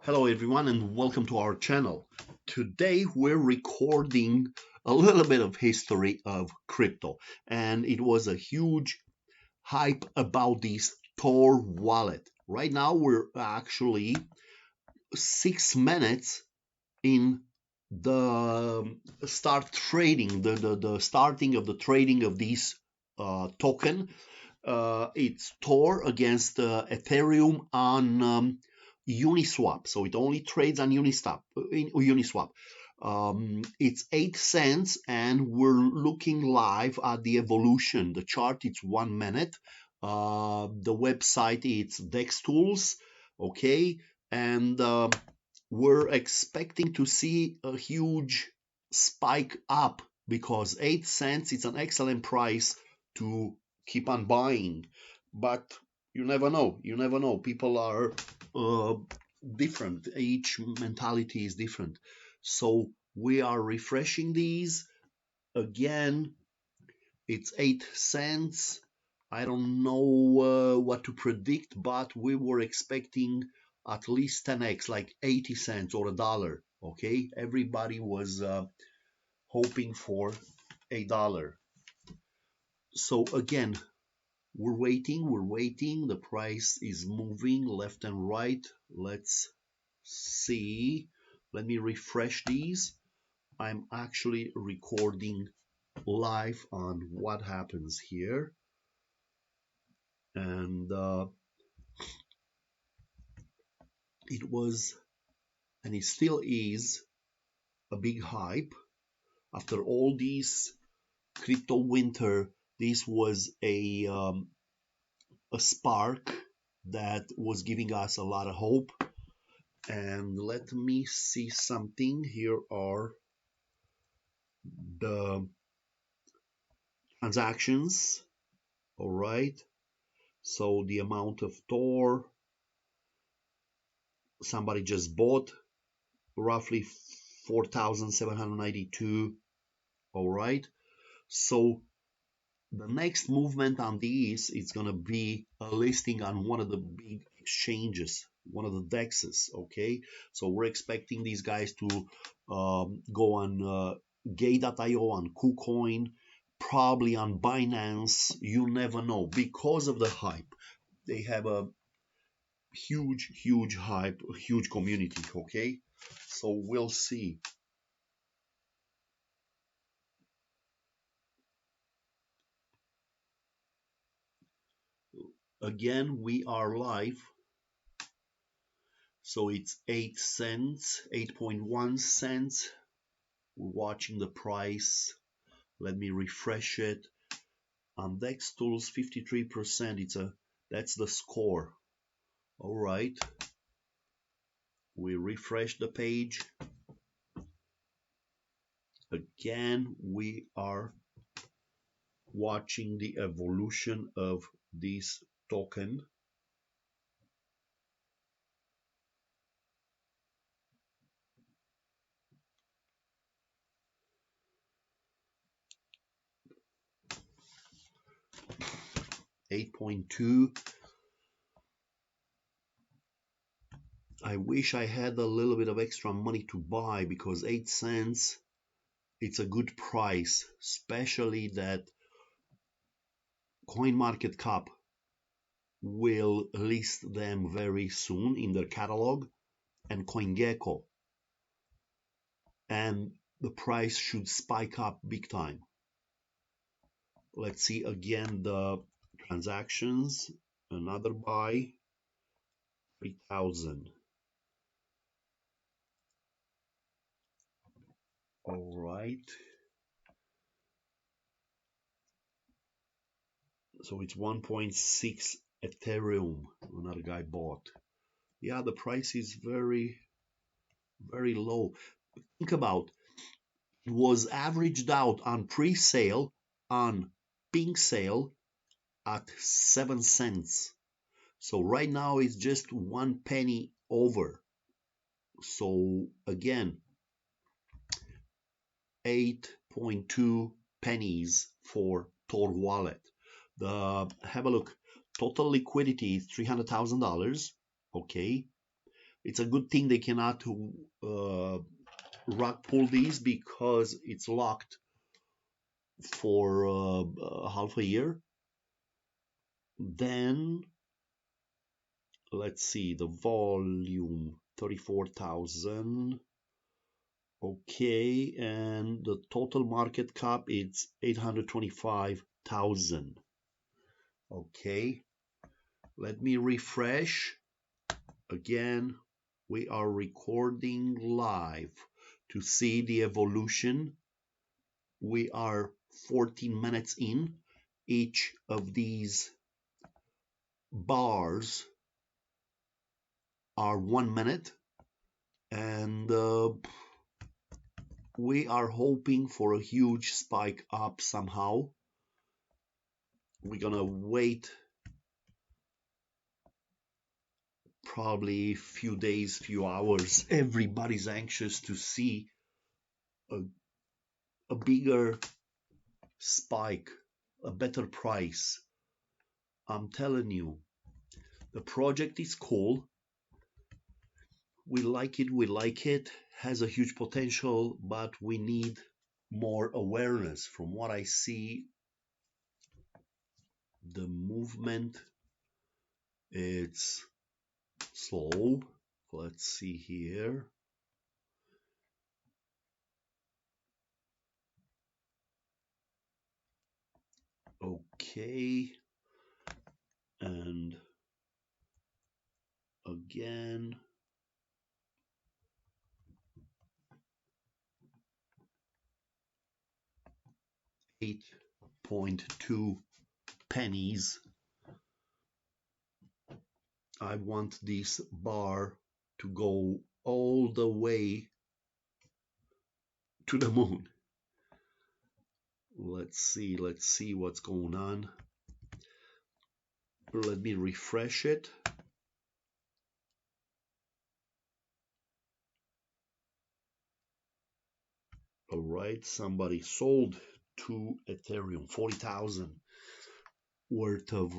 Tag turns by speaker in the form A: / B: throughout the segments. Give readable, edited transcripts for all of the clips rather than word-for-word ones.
A: Hello everyone and welcome to our channel. Today we're recording a little bit of history of crypto, and it was a huge hype about this TOR wallet. Right now we're actually 6 minutes in the start trading, the starting of the trading of this token. It's TOR against Ethereum on Uniswap, so it only trades on Uniswap. It's 8 cents, and we're looking live at the evolution. The chart it's 1 minute. The website it's Dex Tools, okay, and we're expecting to see a huge spike up because 8 cents is an excellent price to keep on buying. But you never know. You never know. People are uh, different. Each mentality is different. So we are refreshing these again. It's 8 cents. I don't know what to predict, but we were expecting at least 10x, like 80 cents or $1. Okay, everybody was hoping for $1. So again, we're waiting. The price is moving left and right. Let's see. Let me refresh these. I'm actually recording live on what happens here. And it was, and it still is, a big hype. After all these crypto winter, this was a spark that was giving us a lot of hope. And let me see something. Here are the transactions. All right. So the amount of TOR somebody just bought, roughly 4,792. All right. So the next movement on these is going to be a listing on one of the big exchanges, one of the dexes. Okay, so we're expecting these guys to go on gay.io, on KuCoin, probably on Binance. You never know because of the hype. They have a huge hype, a huge community. Okay, so we'll see. Again, we are live. So it's 8 cents, 8.1 cents. We're watching the price. Let me refresh it. On Dex Tools, 53%. That's the score. All right. We refresh the page. Again, we are watching the evolution of this token. $8.2. I wish I had a little bit of extra money to buy because 8 cents, it's a good price, especially that CoinMarketCap will list them very soon in their catalog, and CoinGecko, and the price should spike up big time. Let's see again the transactions. Another buy, 3,000. All right. So it's 1.6 Ethereum. Another guy bought. Yeah, the price is very low. Think about it, was averaged out on pre-sale, on pink sale, at 7 cents. So right now it's just 1 penny over. So again, 8.2 pennies for TOR Wallet. Have a look. Total liquidity is $300,000. Okay. It's a good thing they cannot rug pull these because it's locked for half a year. Then let's see the volume 34,000. Okay, and the total market cap it's 825,000. Okay, let me refresh again. We are recording live to see the evolution. We are 14 minutes in. Each of these bars are 1 minute, and we are hoping for a huge spike up somehow. We're gonna wait probably few days, few hours. Everybody's anxious to see a bigger spike, a better price. I'm telling you, the project is cool. We like it, has a huge potential, but we need more awareness. From what I see, the movement it's slow. Let's see here. Okay, and again 8.2 pennies. I want this bar to go all the way to the moon. Let's see what's going on. Let me refresh it. All right, somebody sold to Ethereum 40,000 worth of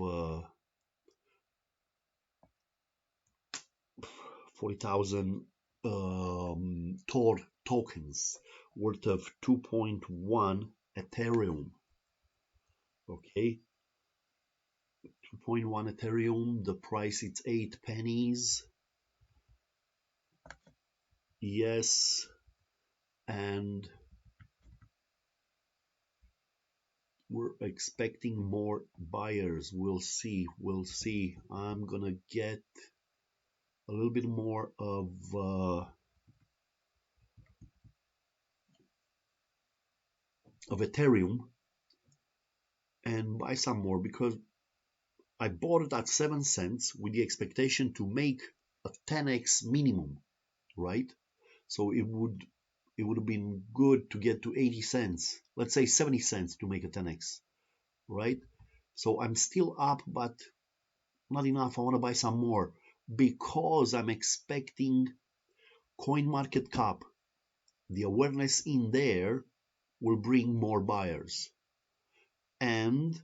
A: 40,000 TOR tokens worth of 2.1 Ethereum. Okay, 2.1 Ethereum. The price it's 8 pennies. Yes, and we're expecting more buyers. We'll see. I'm gonna get a little bit more of Ethereum and buy some more because I bought it at 7 cents with the expectation to make a 10x minimum, right? So it would have been good to get to 80 cents, let's say 70 cents to make a 10x, right? So I'm still up, but not enough. I want to buy some more because I'm expecting coin market cap, the awareness in there will bring more buyers. And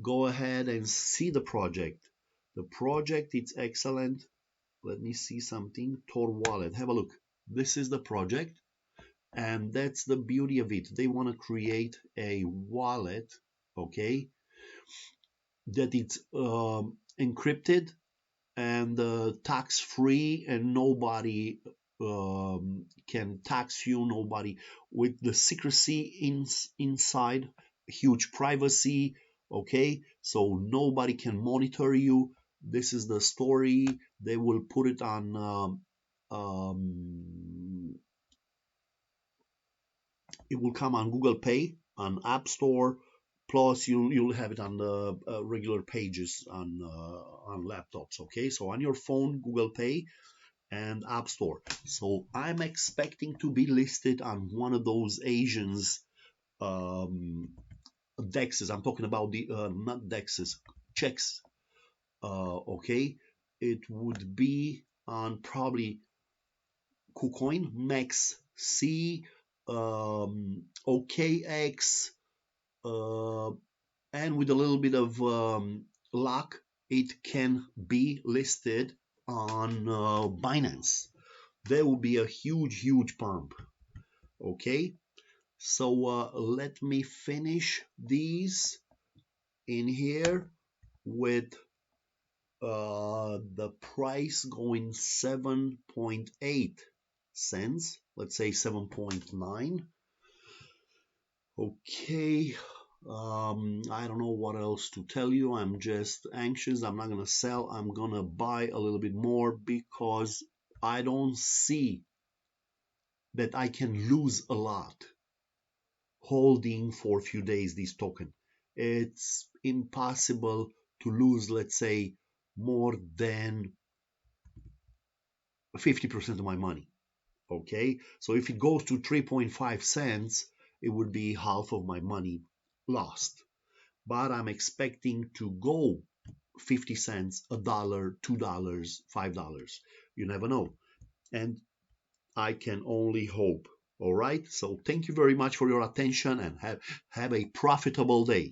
A: go ahead and see the project. The project it's excellent. Let me see something. TOR Wallet. Have a look. This is the project, and that's the beauty of it. They want to create a wallet, okay, that it's encrypted and tax free, and nobody can tax you. Nobody with the secrecy inside, huge privacy. Okay, so nobody can monitor you. This is the story. They will put it on it will come on Google Pay, on App Store, plus you'll have it on the regular pages on laptops. Okay, so on your phone, Google Pay and App Store. So I'm expecting to be listed on one of those Asians dexes. I'm talking about the not dexes, checks. Okay, it would be on probably KuCoin, Max C, OKX, and with a little bit of luck, it can be listed on Binance. There will be a huge pump. Okay, so let me finish these in here with the price going 7.8 cents, let's say 7.9. Okay, I don't know what else to tell you. I'm just anxious. I'm not gonna sell. I'm gonna buy a little bit more because I don't see that I can lose a lot holding for a few days this token. It's impossible to lose, let's say, more than 50% of my money. Okay, so if it goes to 3.5 cents, it would be half of my money lost. But I'm expecting to go 50 cents, a dollar, $2, $5. You never know. And I can only hope. All right. So thank you very much for your attention and have a profitable day.